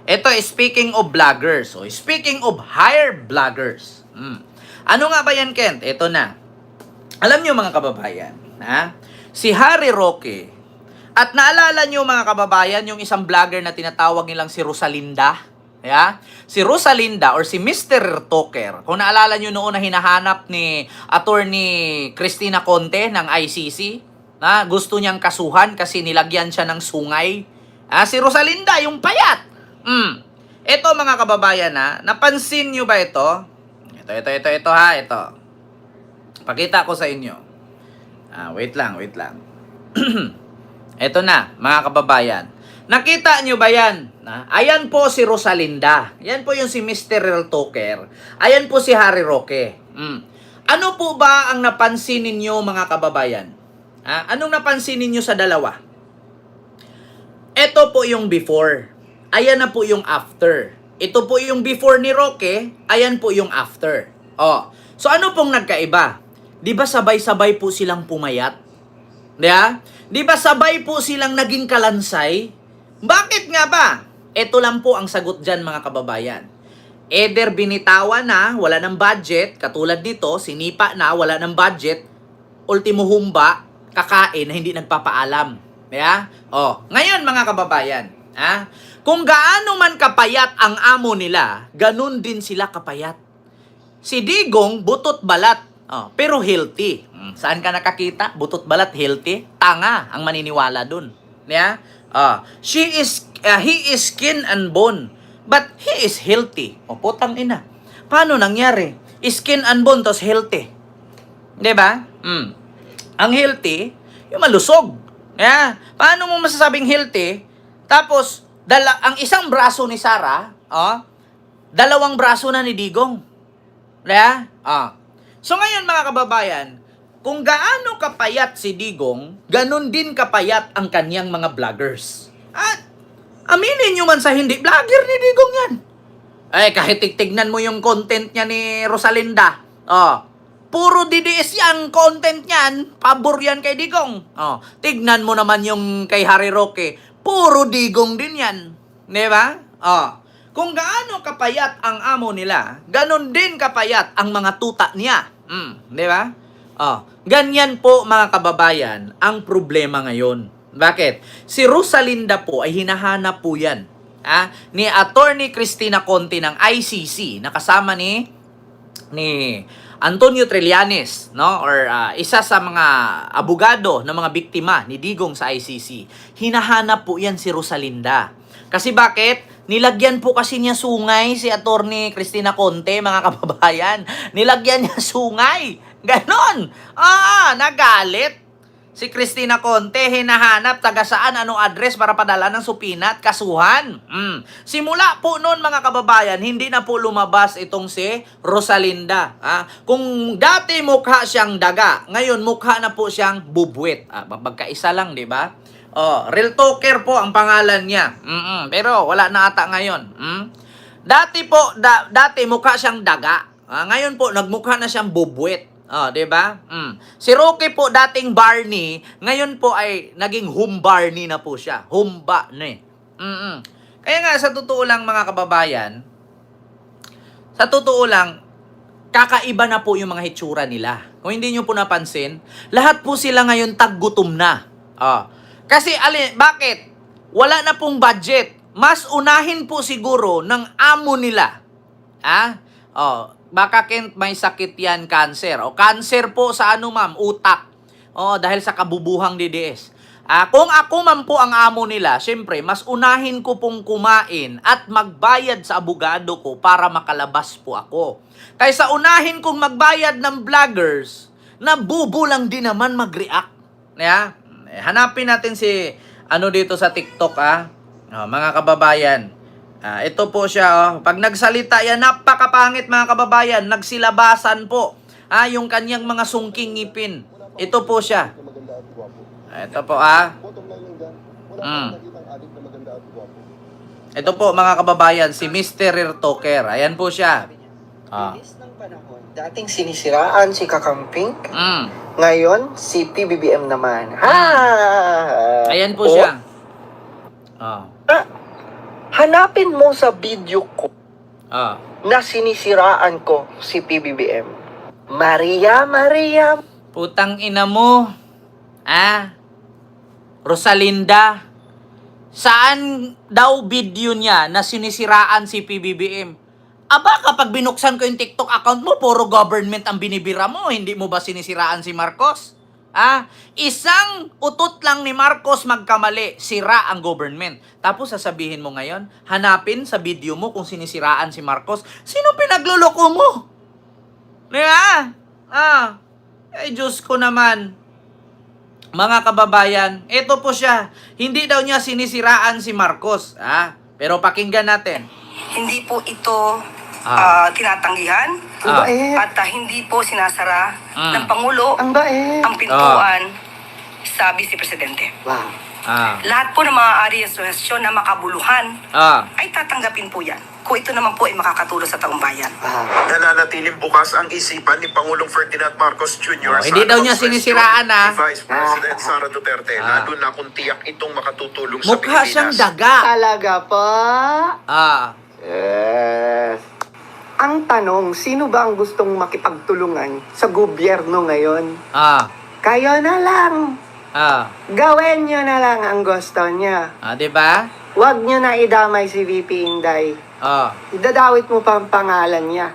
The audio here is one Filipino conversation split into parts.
Ito, speaking of vloggers. So, speaking of hired vloggers. Ano nga ba yan, Kent? Ito na. Alam nyo mga kababayan, ha? Si Harry Roque, at naalala nyo mga kababayan, yung isang vlogger na tinatawag nilang si Rosalinda? Yeah? Si Rosalinda or si Mr. Talker, kung naalala nyo noon na hinahanap ni Attorney Cristina Conte ng ICC, na gusto niyang kasuhan kasi nilagyan siya ng sungay. Si Rosalinda, yung payat. Ito mga kababayan, napansin nyo ba ito? Ito ha, ito. Pakita ko sa inyo. Wait lang. Ito na, mga kababayan. Nakita nyo ba yan? Ayan po si Rosalinda. Ayan po yung si Mr. Talker. Ayan po si Harry Roque. Ano po ba ang napansin ninyo mga kababayan? Anong napansin ninyo sa dalawa? Ito po yung before. Ayan na po yung after. Ito po yung before ni Roque. Ayan po yung after. So ano pong nagkaiba? Di ba sabay-sabay po silang pumayat? Di ba sabay po silang naging kalansay? Bakit nga ba? Ito lang po ang sagot dyan mga kababayan. Either binitawan na, wala ng budget, katulad nito, sinipa na, wala ng budget, ultimo humba, kakain na hindi nagpapaalam. Ngayon mga kababayan, kung gaano man kapayat ang amo nila, ganun din sila kapayat. Si Digong, butot balat, pero healthy. Saan ka nakakita? Butot balat, healthy? Tanga ang maniniwala dun. He is skin and bone, but he is healthy. Putang ina. Paano nangyari? Skin and bone, tos healthy. Diba? Ang healthy, yung malusog. Paano mo masasabing healthy? Tapos, ang isang braso ni Sarah, dalawang braso na ni Digong. So ngayon mga kababayan, kung gaano kapayat si Digong, ganun din kapayat ang kanyang mga vloggers. At aminin nyo man sa hindi, vlogger ni Digong yan. Kahit tignan mo yung content niya ni Rosalinda. Puro DDS yan, content niyan, pabor yan kay Digong. Tignan mo naman yung kay Harry Roque, puro Digong din yan. Diba? Kung gaano kapayat ang amo nila, ganun din kapayat ang mga tuta niya. Diba? Ganyan po mga kababayan ang problema ngayon. Bakit? Si Rosalinda po ay hinahanap po yan. Ni Attorney Cristina Conte ng ICC na kasama ni Antonio Trillanes, no? Or isa sa mga abogado ng mga biktima ni Digong sa ICC. Hinahanap po yan si Rosalinda. Kasi bakit? Nilagyan po kasi niya sungay si Attorney Cristina Conte, mga kababayan. Nilagyan niya sungay. Ganon. Nagalit. Si Cristina Conte, hinahanap taga saan, anong address para padala ng supina at kasuhan. Simula po noon mga kababayan, hindi na po lumabas itong si Rosalinda. Kung dati mukha siyang daga, ngayon mukha na po siyang bubwit. Magkaisa lang, di ba? Real Talker po ang pangalan niya. Pero wala na ata ngayon. Dati po, dati mukha siyang daga. Ngayon po, nagmukha na siyang bubwit. Diba? Si Roque po dating Barney, ngayon po ay naging Humbarney na po siya. Humba-ne. Kaya nga sa totoo lang mga kababayan, sa totoo lang, kakaiba na po yung mga hitsura nila. Kung hindi nyo po napansin, lahat po sila ngayon taggutom na. Kasi bakit? Wala na pong budget. Mas unahin po siguro ng amo nila. Baka Kent may sakit yan, cancer. Cancer po sa ano ma'am? Utak. Dahil sa kabubuhang DDS. Kung ako man po ang amo nila, syempre, mas unahin ko pong kumain at magbayad sa abogado ko para makalabas po ako. Kaysa unahin kong magbayad ng vloggers na bubo lang din naman mag-react. Hanapin natin si dito sa TikTok mga kababayan. Ito po siya pag nagsalita yan, napakapangit mga kababayan, nagsilabasan po yung kanyang mga sungking ngipin. Ito po siya. Ito po Ito po mga kababayan, si Mr. Talker. Ayan po siya. Dating sinisiraan si Kakamping. Ngayon, si PBBM naman. Ayan po siya. Hanapin mo sa video ko Ah. na sinisiraan ko si PBBM. Maria, Maria. Putang ina mo. Rosalinda. Saan daw video niya na sinisiraan si PBBM? Aba, kapag binuksan ko yung TikTok account mo, puro government ang binibira mo. Hindi mo ba sinisiraan si Marcos? Isang utot lang ni Marcos magkamali, sira ang government. Tapos sasabihin mo ngayon, hanapin sa video mo kung sinisiraan si Marcos. Sino pinagluloko mo? Diba? Ay, Diyos ko naman. Mga kababayan, ito po siya. Hindi daw niya sinisiraan si Marcos. Pero pakinggan natin. Hindi po ito tinatanggihan at hindi po sinasara ng Pangulo Ang bait. ang pintuan sa Vice Presidente. Wow. Lahat po ng maaari yung suhestyon na makabuluhan ay tatanggapin po yan kung ito naman po ay makakatulong sa taong bayan. Wow. Nananatiling bukas ang isipan ni Pangulong Ferdinand Marcos Jr. Hindi daw niya question sinisiraan, ni Vice President Sara Duterte, lalo na kung tiyak itong makatutulong sa Mukha siyang Pilipinas. daga. Talaga pa? Yes. Ang tanong, sino ba ang gustong makipagtulungan sa gobyerno ngayon? Kayo na lang. Gawin nyo na lang ang gusto niya. Diba? Huwag nyo na idamay si VP Inday. Idadawit mo pa ang pangalan niya.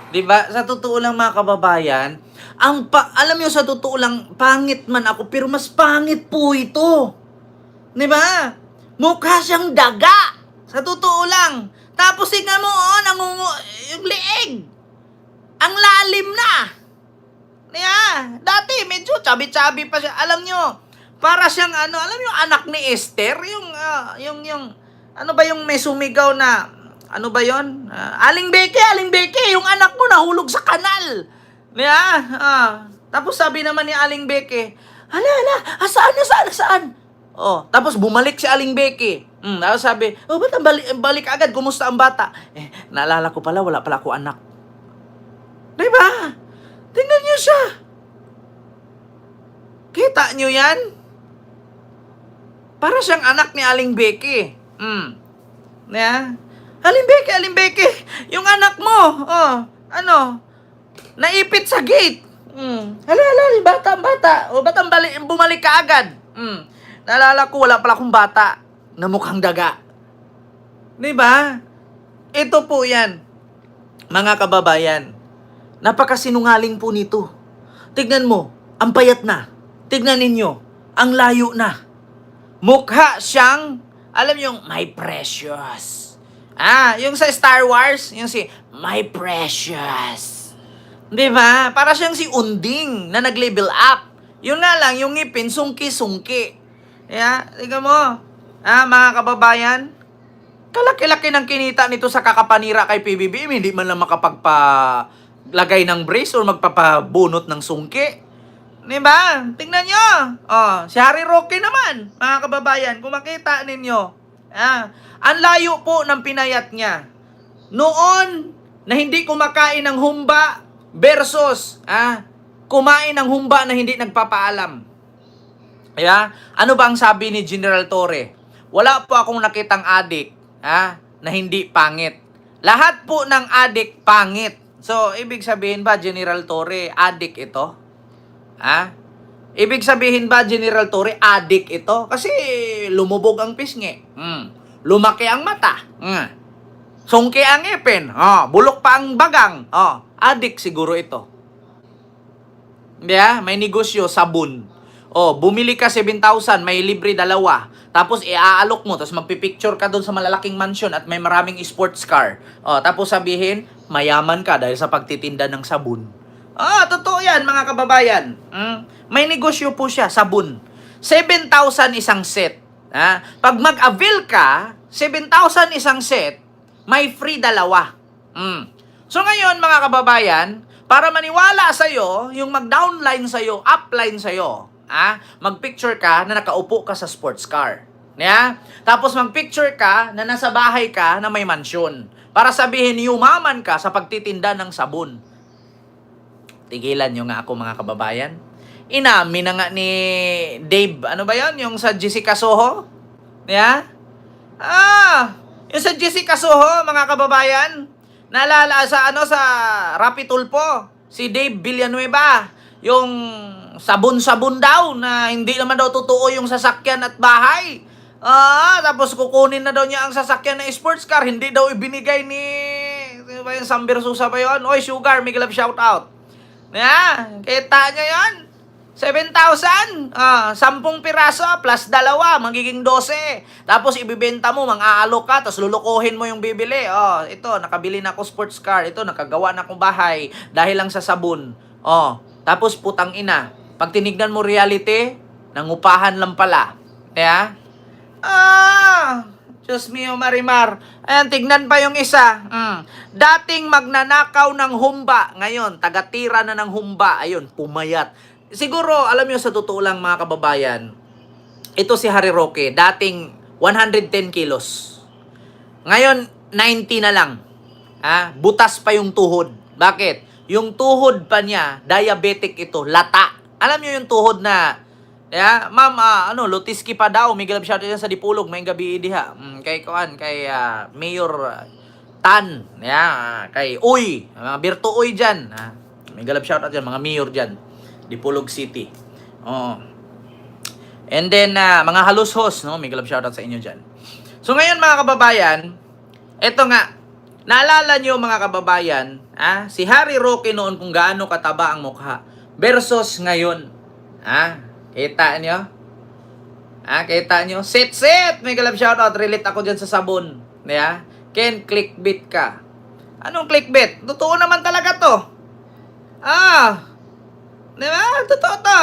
Diba? Sa totoo lang mga kababayan, alam nyo sa totoo lang, pangit man ako, pero mas pangit po ito. Diba? Mukha siyang daga. Sa totoo lang. Tapos tingnan mo, yung leeg. Ang lalim na. Dati medyo chabi-chabi pa siya. Alam nyo, para siyang alam nyo, anak ni Esther, yung ano ba yung may sumigaw na, ano ba yon? Aling Beke, yung anak mo nahulog sa kanal. Tapos sabi naman ni Aling Beke, saan? Tapos bumalik si Aling Beke. Tapos sabi, ba't ang balik agad? Kumusta ang bata? Naalala ko pala, wala pala ako anak. Diba? Tingnan niyo siya. Kita niyo yan? Para siyang anak ni Aling Beke. Aling Beke, yung anak mo, naipit sa gate. Bata. Ba't ang bumalik ka agad? Naalala ko, wala pala akong bata na mukhang daga. Diba? Ito po yan, mga kababayan. Napakasinungaling po nito. Tignan mo, ang payat na. Tignan ninyo, ang layo na. Mukha siyang, alam yung, my precious. Yung sa Star Wars, yung si, my precious. Diba? Para siyang si Unding na nag-level up. Yun nga lang, yung ngipin, sungki-sungki. Tignan mo, mga kababayan, kalaki-laki ng kinita nito sa kakapanira kay PBBM, hindi man lang makapagpalagay ng brace o magpapabunot ng sungki. Diba? Tingnan nyo. Si Harry Roque naman, mga kababayan, kung makita ninyo. Ang layo po ng pinayat niya. Noon, na hindi kumakain ng humba versus kumain ng humba na hindi nagpapaalam. Ano ba ang sabi ni General Torre? Wala po akong nakitang adik na hindi pangit. Lahat po ng adik pangit. So, ibig sabihin ba, General Torre, adik ito? Ibig sabihin ba, General Torre, adik ito? Kasi lumubog ang pisngi. Lumaki ang mata. Sungki ang ipin. Bulok pa ang bagang. Adik siguro ito. May negosyo, sabon. Bumili ka 7,000, may libre 2. Tapos iaalok mo, tapos magpipicture ka doon sa malalaking mansion at may maraming sports car. Tapos sabihin, mayaman ka dahil sa pagtitinda ng sabon. Totoo yan, mga kababayan. May negosyo po siya, sabon. 7,000 isang set. Pag mag-avail ka, 7,000 isang set, may free 2. So ngayon, mga kababayan, para maniwala sa'yo, yung mag-downline sa'yo, upline sa'yo, mag-picture ka na nakaupo ka sa sports car. Tapos mag-picture ka na nasa bahay ka na may mansyon. Para sabihin, yumaman ka sa pagtitinda ng sabon. Tigilan nyo nga ako, mga kababayan. Inamin na nga ni Dave, ano ba yan? Yung sa Jessica Soho? Yung sa Jessica Soho, mga kababayan, naalala sa sa Rapi Tulfo, si Dave Villanueva, yung sabon-sabon daw na hindi naman daw totoo yung sasakyan at bahay. Tapos kukunin na daw niya ang sasakyan na sports car, hindi daw ibinigay ni sino ba yung Sam Versusa pa yun? Oy, Sugar, may love shout out. Kita niya yan. 7,000, 10 piraso plus 2, magiging 12. Tapos ibibenta mo, mang-aalok ka, tapos lulukuhin mo yung bibili. Ito, nakabili na ako sports car. Ito, nakagawa na akong bahay dahil lang sa sabon. Tapos putang ina, pag tinignan mo reality, nangupahan lang pala. Kaya, Diyos mio, Marimar. Ayan, tignan pa yung isa. Dating magnanakaw ng humba, ngayon, tagatira na ng humba. Ayun, pumayat. Siguro, alam nyo, sa totoo lang mga kababayan, ito si Harry Roque, dating 110 kilos. Ngayon, 90 na lang. Butas pa yung tuhod. Bakit? Yung tuhod pa niya, diabetic ito, lata. Alam nyo yung tuhod na, ma'am, Lutiski pa daw, may galab shout out sa Dipulog, may gabi diha. Kay Mayor Tan, kay Uy, mga Birto Uy dyan. May galab shout out dyan, mga mayor dyan. Dipolog City. And then, mga halushos, no? May galab shoutout sa inyo dyan. So, ngayon, mga kababayan, eto nga, naalala nyo, mga kababayan, si Harry Roque noon kung gaano kataba ang mukha versus ngayon. Kita nyo? Kita nyo? Sit! May galab shoutout. Relate ako dyan sa sabon. Ken, clickbait ka. Anong clickbait? Totoo naman talaga to. Diba? Totoo to.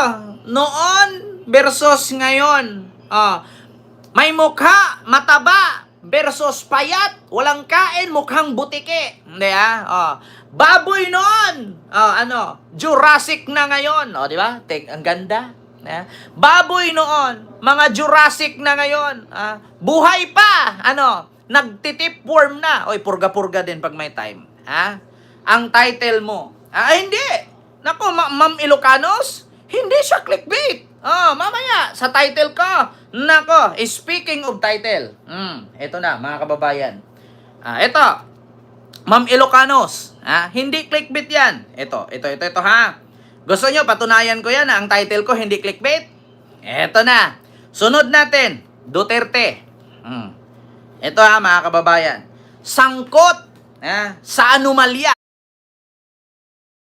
Noon versus ngayon. May mukha, mataba versus payat. Walang kain, mukhang butike. Diba? Baboy noon. Jurassic na ngayon. Diba? Ang ganda. Baboy noon. Mga Jurassic na ngayon. Buhay pa. Nagtitipworm na. Oy, purga-purga din pag may time. Ang title mo. Hindi. Nako, Ma'am Ilocanos, hindi siya clickbait. Mamaya, sa title ko. Nako, speaking of title. Ito na, mga kababayan. Ito, Ma'am Ilocanos. Hindi clickbait yan. Ito, ha. Gusto nyo, patunayan ko yan, ang title ko, hindi clickbait? Ito na. Sunod natin, Duterte. Ito mga kababayan. Sangkot sa anomalya.